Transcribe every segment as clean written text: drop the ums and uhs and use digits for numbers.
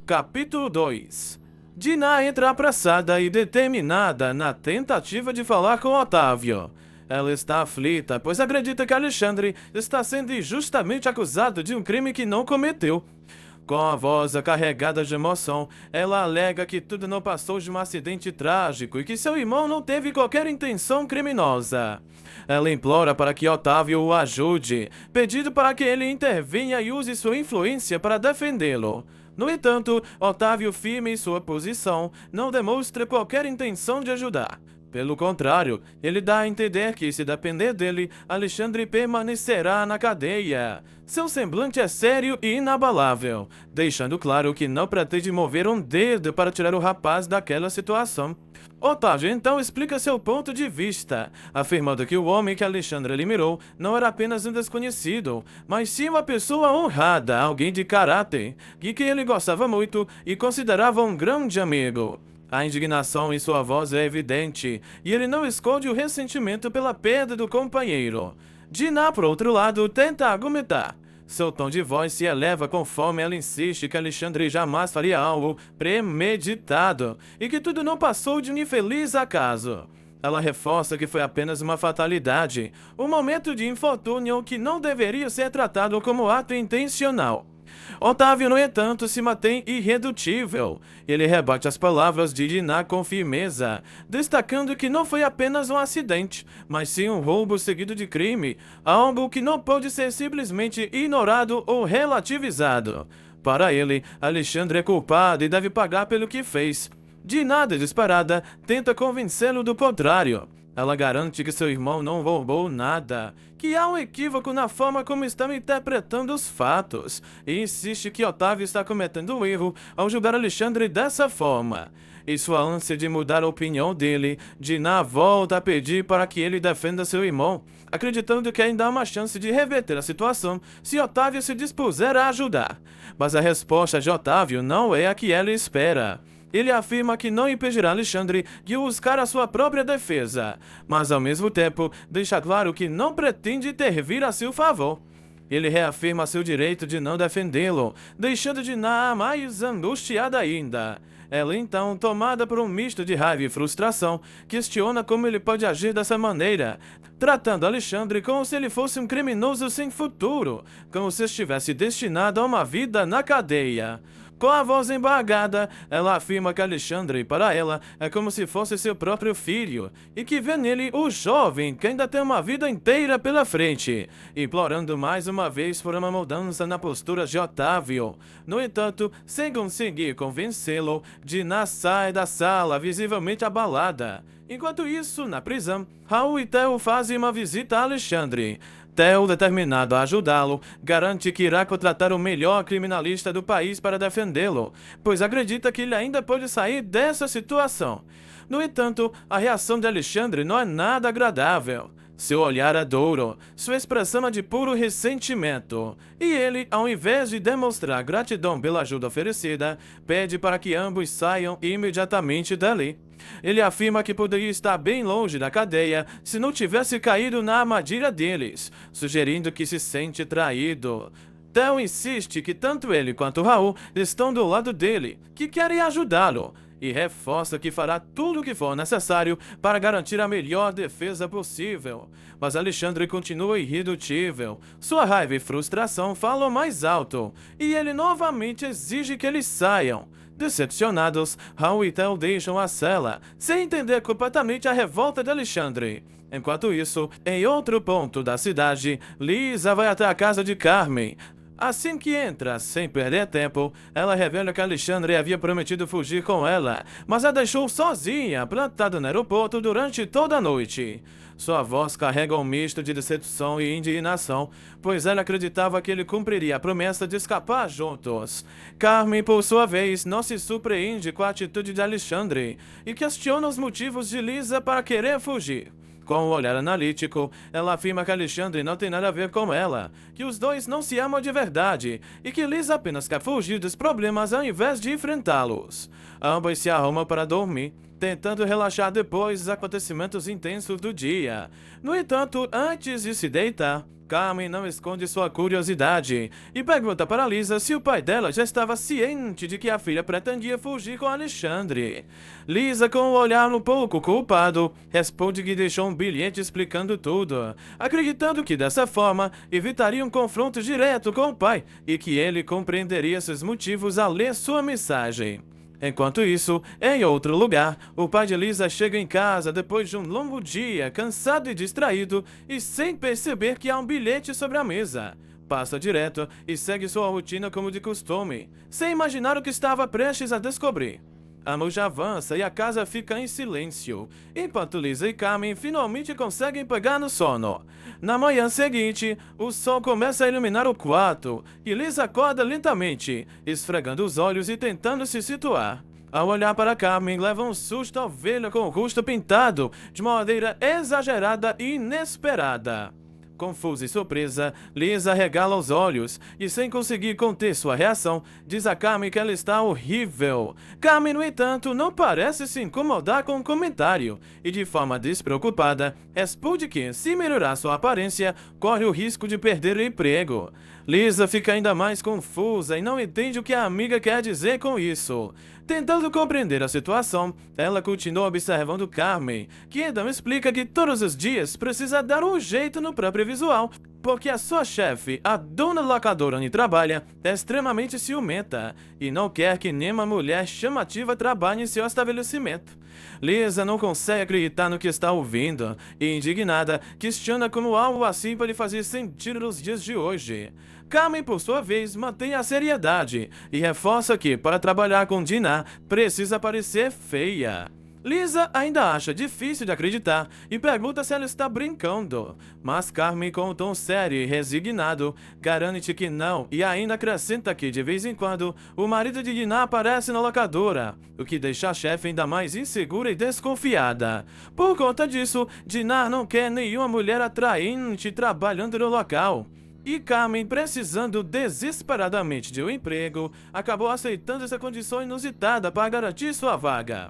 Capítulo 2. Dinah entra apressada e determinada na tentativa de falar com Otávio. Ela está aflita, pois acredita que Alexandre está sendo injustamente acusado de um crime que não cometeu. Com a voz carregada de emoção, ela alega que tudo não passou de um acidente trágico e que seu irmão não teve qualquer intenção criminosa. Ela implora para que Otávio o ajude, pedindo para que ele intervenha e use sua influência para defendê-lo. No entanto, Otávio, firme em sua posição, não demonstra qualquer intenção de ajudar. Pelo contrário, ele dá a entender que, se depender dele, Alexandre permanecerá na cadeia. Seu semblante é sério e inabalável, deixando claro que não pretende mover um dedo para tirar o rapaz daquela situação. Otávio então explica seu ponto de vista, afirmando que o homem que Alexandre eliminou não era apenas um desconhecido, mas sim uma pessoa honrada, alguém de caráter, e que ele gostava muito e considerava um grande amigo. A indignação em sua voz é evidente, e ele não esconde o ressentimento pela perda do companheiro. Dinah, por outro lado, tenta argumentar. Seu tom de voz se eleva conforme ela insiste que Alexandre jamais faria algo premeditado e que tudo não passou de um infeliz acaso. Ela reforça que foi apenas uma fatalidade, um momento de infortúnio que não deveria ser tratado como ato intencional. Otávio, no entanto, se mantém irredutível. Ele rebate as palavras de Dinah com firmeza, destacando que não foi apenas um acidente, mas sim um roubo seguido de crime, algo que não pode ser simplesmente ignorado ou relativizado. Para ele, Alexandre é culpado e deve pagar pelo que fez. Dinah, desesperada, tenta convencê-lo do contrário. Ela garante que seu irmão não roubou nada, que há um equívoco na forma como estão interpretando os fatos, e insiste que Otávio está cometendo um erro ao julgar Alexandre dessa forma. Em sua ânsia de mudar a opinião dele, Dinah volta a pedir para que ele defenda seu irmão, acreditando que ainda há uma chance de reverter a situação se Otávio se dispuser a ajudar. Mas a resposta de Otávio não é a que ela espera. Ele afirma que não impedirá Alexandre de buscar a sua própria defesa, mas ao mesmo tempo deixa claro que não pretende intervir a seu favor. Ele reafirma seu direito de não defendê-lo, deixando Dinah mais angustiada ainda. Ela então, tomada por um misto de raiva e frustração, questiona como ele pode agir dessa maneira, tratando Alexandre como se ele fosse um criminoso sem futuro, como se estivesse destinado a uma vida na cadeia. Com a voz embargada, ela afirma que Alexandre, para ela, é como se fosse seu próprio filho, e que vê nele o jovem que ainda tem uma vida inteira pela frente, implorando mais uma vez por uma mudança na postura de Otávio. No entanto, sem conseguir convencê-lo, Dinah sai da sala, visivelmente abalada. Enquanto isso, na prisão, Raul e Theo fazem uma visita a Alexandre. Theo, determinado a ajudá-lo, garante que irá contratar o melhor criminalista do país para defendê-lo, pois acredita que ele ainda pode sair dessa situação. No entanto, a reação de Alexandre não é nada agradável. Seu olhar é duro, sua expressão é de puro ressentimento, e ele, ao invés de demonstrar gratidão pela ajuda oferecida, pede para que ambos saiam imediatamente dali. Ele afirma que poderia estar bem longe da cadeia se não tivesse caído na armadilha deles, sugerindo que se sente traído. Theo insiste que tanto ele quanto Raul estão do lado dele, que querem ajudá-lo, e reforça que fará tudo o que for necessário para garantir a melhor defesa possível. Mas Alexandre continua irredutível. Sua raiva e frustração falam mais alto, e ele novamente exige que eles saiam. Decepcionados, Raul e Theo deixam a cela, sem entender completamente a revolta de Alexandre. Enquanto isso, em outro ponto da cidade, Lisa vai até a casa de Carmen. Assim que entra, sem perder tempo, ela revela que Alexandre havia prometido fugir com ela, mas a deixou sozinha, plantada no aeroporto durante toda a noite. Sua voz carrega um misto de decepção e indignação, pois ela acreditava que ele cumpriria a promessa de escapar juntos. Carmen, por sua vez, não se surpreende com a atitude de Alexandre e questiona os motivos de Lisa para querer fugir. Com um olhar analítico, ela afirma que Alexandre não tem nada a ver com ela, que os dois não se amam de verdade e que Lisa apenas quer fugir dos problemas ao invés de enfrentá-los. Ambos se arrumam para dormir, tentando relaxar depois dos acontecimentos intensos do dia. No entanto, antes de se deitar, Carmen não esconde sua curiosidade e pergunta para Lisa se o pai dela já estava ciente de que a filha pretendia fugir com Alexandre. Lisa, com um olhar um pouco culpado, responde que deixou um bilhete explicando tudo, acreditando que dessa forma evitaria um confronto direto com o pai e que ele compreenderia seus motivos ao ler sua mensagem. Enquanto isso, em outro lugar, o pai de Lisa chega em casa depois de um longo dia, cansado e distraído, e sem perceber que há um bilhete sobre a mesa. Passa direto e segue sua rotina como de costume, sem imaginar o que estava prestes a descobrir. A noite avança e a casa fica em silêncio, enquanto Lisa e Carmen finalmente conseguem pegar no sono. Na manhã seguinte, o sol começa a iluminar o quarto e Lisa acorda lentamente, esfregando os olhos e tentando se situar. Ao olhar para Carmen, leva um susto ao vê-la com o rosto pintado de uma maneira exagerada e inesperada. Confusa e surpresa, Lisa regala os olhos e, sem conseguir conter sua reação, diz a Carmen que ela está horrível. Carmen, no entanto, não parece se incomodar com o comentário e, de forma despreocupada, responde que, se melhorar sua aparência, corre o risco de perder o emprego. Lisa fica ainda mais confusa e não entende o que a amiga quer dizer com isso. Tentando compreender a situação, ela continua observando Carmen, que então explica que todos os dias precisa dar um jeito no próprio visual, porque a sua chefe, a dona locadora onde trabalha, é extremamente ciumenta e não quer que nenhuma mulher chamativa trabalhe em seu estabelecimento. Lisa não consegue acreditar no que está ouvindo e, indignada, questiona como algo assim pode fazer sentido nos dias de hoje. Carmen, por sua vez, mantém a seriedade e reforça que, para trabalhar com Dinah, precisa parecer feia. Lisa ainda acha difícil de acreditar e pergunta se ela está brincando, mas Carmen, com um tom sério e resignado, garante que não e ainda acrescenta que, de vez em quando, o marido de Dinah aparece na locadora, o que deixa a chefe ainda mais insegura e desconfiada. Por conta disso, Dinah não quer nenhuma mulher atraente trabalhando no local. E Carmen, precisando desesperadamente de um emprego, acabou aceitando essa condição inusitada para garantir sua vaga.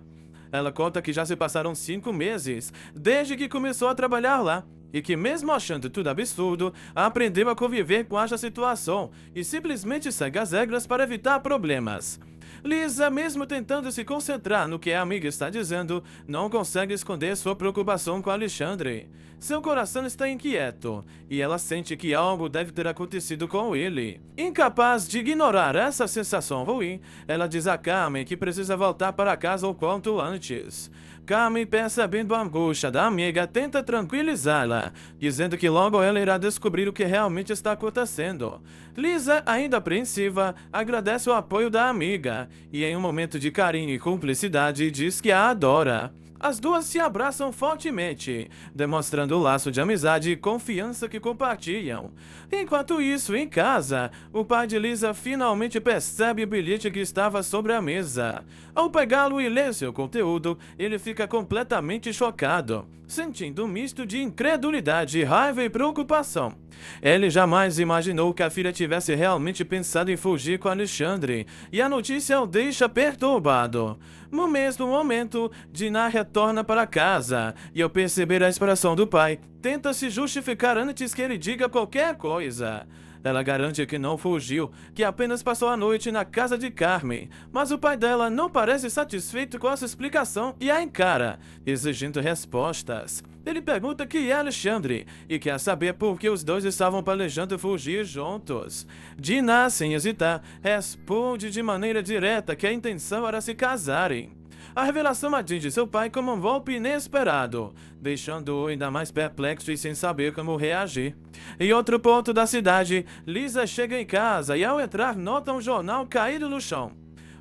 Ela conta que já se passaram 5 meses desde que começou a trabalhar lá e que, mesmo achando tudo absurdo, aprendeu a conviver com essa situação e simplesmente segue as regras para evitar problemas. Lisa, mesmo tentando se concentrar no que a amiga está dizendo, não consegue esconder sua preocupação com Alexandre. Seu coração está inquieto, e ela sente que algo deve ter acontecido com ele. Incapaz de ignorar essa sensação ruim, ela diz a Carmen que precisa voltar para casa o quanto antes. Carmen, percebendo a angústia da amiga, tenta tranquilizá-la, dizendo que logo ela irá descobrir o que realmente está acontecendo. Lisa, ainda apreensiva, agradece o apoio da amiga e, em um momento de carinho e cumplicidade, diz que a adora. As duas se abraçam fortemente, demonstrando o laço de amizade e confiança que compartilham. Enquanto isso, em casa, o pai de Lisa finalmente percebe o bilhete que estava sobre a mesa. Ao pegá-lo e ler seu conteúdo, ele fica completamente chocado, sentindo um misto de incredulidade, raiva e preocupação. Ele jamais imaginou que a filha tivesse realmente pensado em fugir com Alexandre, e a notícia o deixa perturbado. No mesmo momento, Dinah retorna para casa, e ao perceber a expressão do pai, tenta se justificar antes que ele diga qualquer coisa. Ela garante que não fugiu, que apenas passou a noite na casa de Carmen, mas o pai dela não parece satisfeito com essa explicação e a encara, exigindo respostas. Ele pergunta quem é Alexandre e quer saber por que os dois estavam planejando fugir juntos. Dinah, sem hesitar, responde de maneira direta que a intenção era se casarem. A revelação atinge seu pai como um golpe inesperado, deixando-o ainda mais perplexo e sem saber como reagir. Em outro ponto da cidade, Lisa chega em casa e, ao entrar, nota um jornal caído no chão.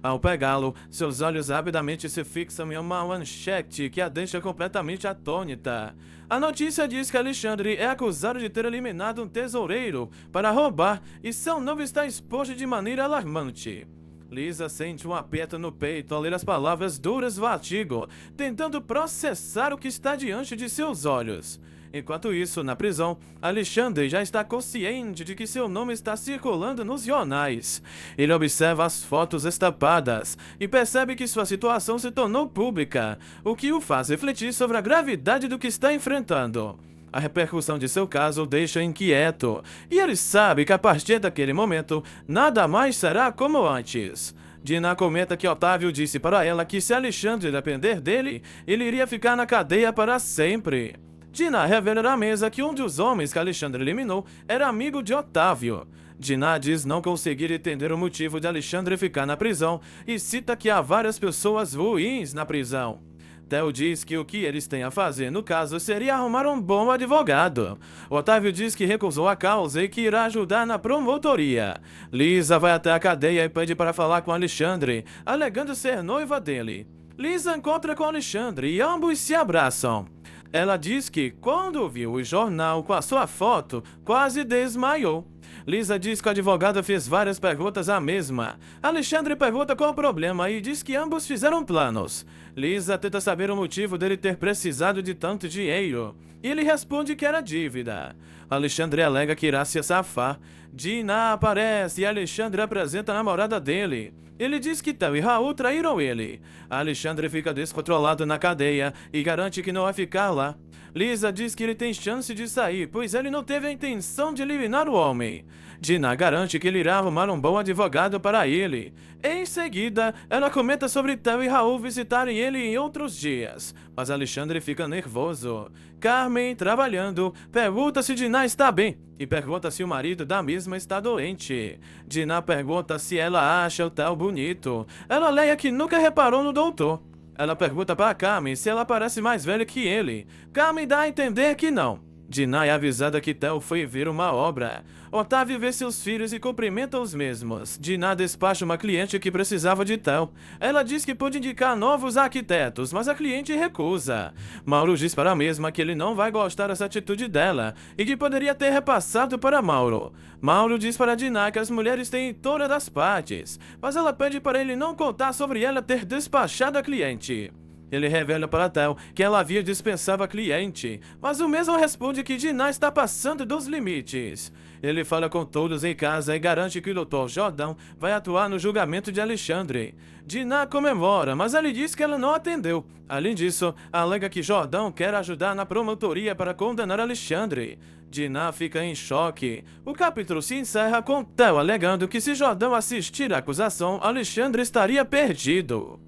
Ao pegá-lo, seus olhos rapidamente se fixam em uma manchete que a deixa completamente atônita. A notícia diz que Alexandre é acusado de ter eliminado um tesoureiro para roubar e seu nome está exposto de maneira alarmante. Lisa sente um aperto no peito ao ler as palavras duras do artigo, tentando processar o que está diante de seus olhos. Enquanto isso, na prisão, Alexandre já está consciente de que seu nome está circulando nos jornais. Ele observa as fotos estampadas e percebe que sua situação se tornou pública, o que o faz refletir sobre a gravidade do que está enfrentando. A repercussão de seu caso o deixa inquieto, e ele sabe que a partir daquele momento, nada mais será como antes. Dinah comenta que Otávio disse para ela que se Alexandre depender dele, ele iria ficar na cadeia para sempre. Dinah revela à mesa que um dos homens que Alexandre eliminou era amigo de Otávio. Dinah diz não conseguir entender o motivo de Alexandre ficar na prisão e cita que há várias pessoas ruins na prisão. Theo diz que o que eles têm a fazer no caso seria arrumar um bom advogado. Otávio diz que recusou a causa e que irá ajudar na promotoria. Lisa vai até a cadeia e pede para falar com Alexandre, alegando ser noiva dele. Lisa encontra com Alexandre e ambos se abraçam. Ela diz que, quando viu o jornal com a sua foto, quase desmaiou. Lisa diz que o advogado fez várias perguntas à mesma. Alexandre pergunta qual o problema e diz que ambos fizeram planos. Lisa tenta saber o motivo dele ter precisado de tanto dinheiro. E ele responde que era dívida. Alexandre alega que irá se safar. Dinah aparece e Alexandre apresenta a namorada dele. Ele diz que Theo e Raul traíram ele. Alexandre fica descontrolado na cadeia e garante que não vai ficar lá. Lisa diz que ele tem chance de sair, pois ele não teve a intenção de eliminar o homem. Dinah garante que ele irá arrumar um bom advogado para ele. Em seguida, ela comenta sobre Theo e Raul visitarem ele em outros dias, mas Alexandre fica nervoso. Carmen, trabalhando, pergunta se Dinah está bem e pergunta se o marido da mesma está doente. Dinah pergunta se ela acha o Theo bonito. Ela alega que nunca reparou no doutor. Ela pergunta para Carmen se ela parece mais velha que ele. Carmen dá a entender que não. Dinah é avisada que Theo foi ver uma obra. Otávio vê seus filhos e cumprimenta os mesmos. Dinah despacha uma cliente que precisava de Theo. Ela diz que pode indicar novos arquitetos, mas a cliente recusa. Mauro diz para a mesma que ele não vai gostar dessa atitude dela e que poderia ter repassado para Mauro. Mauro diz para Dinah que as mulheres têm todas as partes, mas ela pede para ele não contar sobre ela ter despachado a cliente. Ele revela para Theo que ela havia dispensado a cliente, mas o mesmo responde que Dinah está passando dos limites. Ele fala com todos em casa e garante que o Dr. Jordão vai atuar no julgamento de Alexandre. Dinah comemora, mas ele diz que ela não atendeu. Além disso, alega que Jordão quer ajudar na promotoria para condenar Alexandre. Dinah fica em choque. O capítulo se encerra com Theo alegando que se Jordão assistir à acusação, Alexandre estaria perdido.